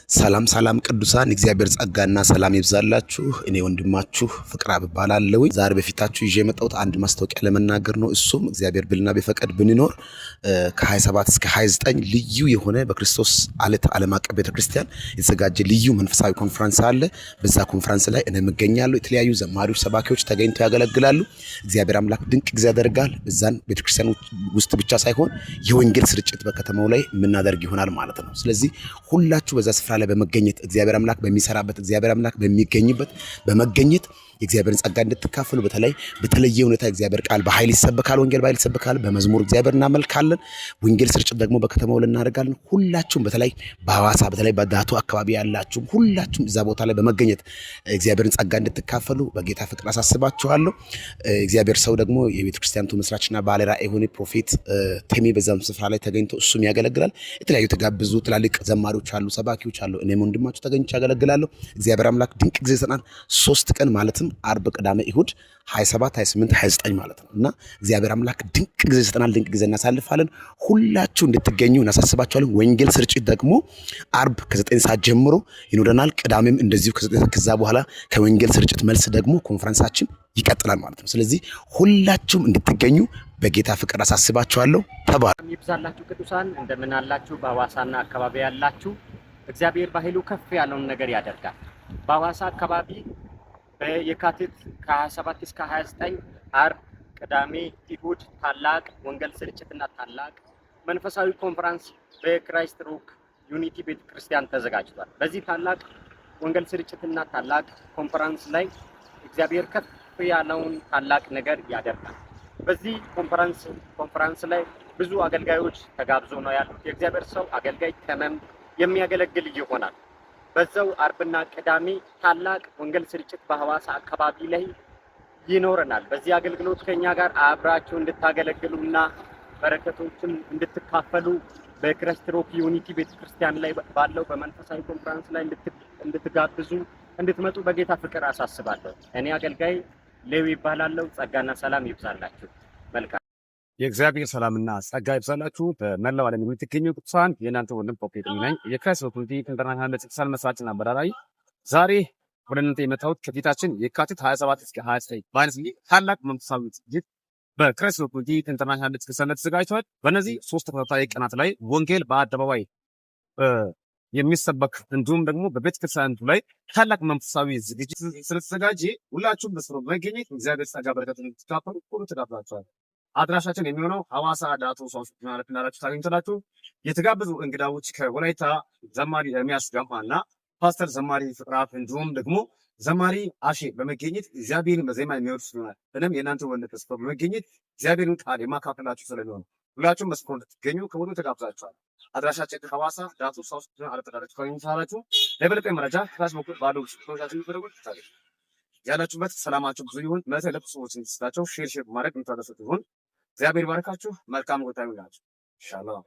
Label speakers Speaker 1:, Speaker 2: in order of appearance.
Speaker 1: ሰላም ሰላም ቅዱሳን እግዚአብሔር ጸጋና ሰላም ይብዛላችሁ። እኔ ወንድማችሁ ፍቅር አብባላለሁ። ዛሬ በፊታችሁ ይዤ የመጣሁት አንድ ማስታወቂያ ለመናገር ነው። እሱም እግዚአብሔር ብልና ቢፈቀድ ብንኖር ከ27 እስከ 29 ልዩ የሆነ በክርስቶስ ዓለት ዓለም አቀፍ ቤተክርስቲያን የተዘጋጀ ልዩ መንፈሳዊ ኮንፈረንስ አለ። በዛ ኮንፈረንስ ላይ እኔ እገኛለሁ። የተለያዩ ዘማሪዎች፣ ሰባኪዎች ተገኝተው ያገለግላሉ። እግዚአብሔር አምላክ ድንቅ ጊዜ ያደርጋል። በዛን ቤተክርስቲያን ውስጥ ብቻ ሳይሆን የወንጌል ስርጭት በከተማው ላይ የምናደርግ ይሆናል ማለት ነው። ስለዚህ ሁላችሁ በዛ ስፍራ ላይ በመገኘት እግዚአብሔር አምላክ በሚሰራበት እግዚአብሔር አምላክ በሚገኝበት በመገኘት የእግዚአብሔርን ጸጋ እንድትካፈሉ በተለየ ሁኔታ እግዚአብሔር ቃል በኃይል ይሰበካል። ወንጌል በኃይል ይሰበካል። በመዝሙር እግዚአብሔር እናመልካለን። ወንጌል ስርጭት ደግሞ በከተማው እናደርጋለን። ሁላችሁም በተለይ በሐዋሳ በተለይ በዳቶ አካባቢ ያላችሁ ሁላችሁም እዛ ቦታ ላይ በመገኘት እግዚአብሔርን ጸጋ እንድትካፈሉ በጌታ ፍቅር አሳስባችኋለሁ። እግዚአብሔር ሰው ደግሞ የቤተ ክርስቲያኒቱ መስራችና ባለ ራዕይ የሆነ ፕሮፌት ቴሚ በዛም ስፍራ ላይ ተገኝቶ እሱም ያገለግላል። የተለያዩ የተጋበዙ ትላልቅ ዘማሪዎች አሉ፣ ሰባኪዎች አሉ። እኔም ወንድማችሁ ተገኝቼ ያገለግላለሁ። እግዚአብሔር አምላክ ድንቅ ጊዜ ይሰጣል። 3 ቀን ማለትም አርብ፣ ቅዳሜ፣ እሁድ 27፣ 28፣ 29 ማለት ነው እና እግዚአብሔር አምላክ ድንቅ ጊዜ ይሰጠናል። ድንቅ ጊዜ እናሳልፋለን። ሁላችሁ እንድትገኙ እናሳስባችኋለን። ወንጌል ስርጭት ደግሞ አርብ ከ9 ሰዓት ጀምሮ ይኖረናል። ቅዳሜም እንደዚሁ ከዛ በኋላ ከወንጌል ስርጭት መልስ ደግሞ ኮንፈረንሳችን ይቀጥላል ማለት ነው። ስለዚህ ሁላችሁም እንድትገኙ በጌታ ፍቅር አሳስባችኋለሁ። ተባረኩ።
Speaker 2: ይብዛላችሁ ቅዱሳን፣ እንደምን አላችሁ? በሐዋሳና አካባቢ ያላችሁ እግዚአብሔር በኃይሉ ከፍ ያለውን ነገር ያደርጋል። በሐዋሳ አካባቢ በየካቲት ከ27 እስከ 29 አርብ፣ ቅዳሜ፣ እሁድ ታላቅ ወንጌል ስርጭትና ታላቅ መንፈሳዊ ኮንፈረንስ በክራይስት ሮክ ዩኒቲ ቤተክርስቲያን ተዘጋጅቷል። በዚህ ታላቅ ወንጌል ስርጭትና ታላቅ ኮንፈረንስ ላይ እግዚአብሔር ከፍ ያለውን ታላቅ ነገር ያደርጋል። በዚህ ኮንፈረንስ ላይ ብዙ አገልጋዮች ተጋብዞ ነው ያሉት። የእግዚአብሔር ሰው አገልጋይ ተመም የሚያገለግል ይሆናል። በዛው አርብና ቅዳሜ ታላቅ ወንጌል ስርጭት በሐዋሳ አካባቢ ላይ ይኖረናል። በዚህ አገልግሎት ከኛ ጋር አብራችሁ እንድታገለግሉና በረከቶችን እንድትካፈሉ በክራይስት ሮክ ዩኒቲ ቤተክርስቲያን ላይ ባለው በመንፈሳዊ ኮንፈረንስ ላይ እንድትጋብዙ እንድትመጡ በጌታ ፍቅር አሳስባለሁ። እኔ አገልጋይ ሌዊ ይባላለሁ። ጸጋና ሰላም ይብዛላችሁ። መልካም
Speaker 3: የእግዚአብሔር ሰላምና ጸጋ ይብዛላችሁ። በመላው ዓለም የምትገኙ ቅዱሳን የእናንተ ወንድም ፕሮፌት ነኝ። የክራይስት ሮክ ዩኒቲ ኢንተርናሽናል ቤተክርስቲያን መስራችና አበራራይ ዛሬ ወደ እናንተ የመጣሁት ከፊታችን የካቲት 27 እስከ 29 በአይነት ታላቅ መንፈሳዊ ዝግጅት በክራይስት ሮክ ዩኒቲ ኢንተርናሽናል ቤተክርስቲያን ተዘጋጅቷል። በእነዚህ 3 ተከታታይ ቀናት ላይ ወንጌል በአደባባይ የሚሰበክ እንዲሁም ደግሞ በቤተክርስቲያኒቱ ላይ ታላቅ መንፈሳዊ ዝግጅት ስለተዘጋጀ ሁላችሁም በስፍራው በመገኘት እግዚአብሔር ጸጋ በረከት እንድትካፈሉ ሁሉ ተጋብዛችኋል። አድራሻችን የሚሆነው ሐዋሳ ዳቶ ሶስት ማለት እንዳላችሁ ታገኙታላችሁ። የተጋበዙ እንግዳዎች ከወላይታ ዘማሪ ኤርሚያስ ጋማና ፓስተር ዘማሪ ፍቅራት እንዲሁም ደግሞ ዘማሪ አሼ በመገኘት እግዚአብሔርን በዜማ የሚወርሱ ይሆናል። እኔም የእናንተ ወንድ ተስፋ በመገኘት እግዚአብሔርን ቃል የማካፈላችሁ ስለሚሆን ሁላችሁም በስፍራው እንድትገኙ ከሁሉ ተጋብዛችኋል። አድራሻችን ሐዋሳ ዳቶ ሶስት አለተዳራችሁ ታገኙታላችሁ። ለበለጠ መረጃ ክላስ በኩል ባለው ፕሮግራም ይፈረጉ ታገኙ። ያላችሁበት ሰላማችሁ ብዙ ይሁን። ለተለቁ ሰዎች እንድትስታቸው ሼር ማድረግ እንታደርሱት ይሁን። እግዚአብሔር ይባርካችሁ። መልካም ቆይታ ይሁንላችሁ። ኢንሻአላህ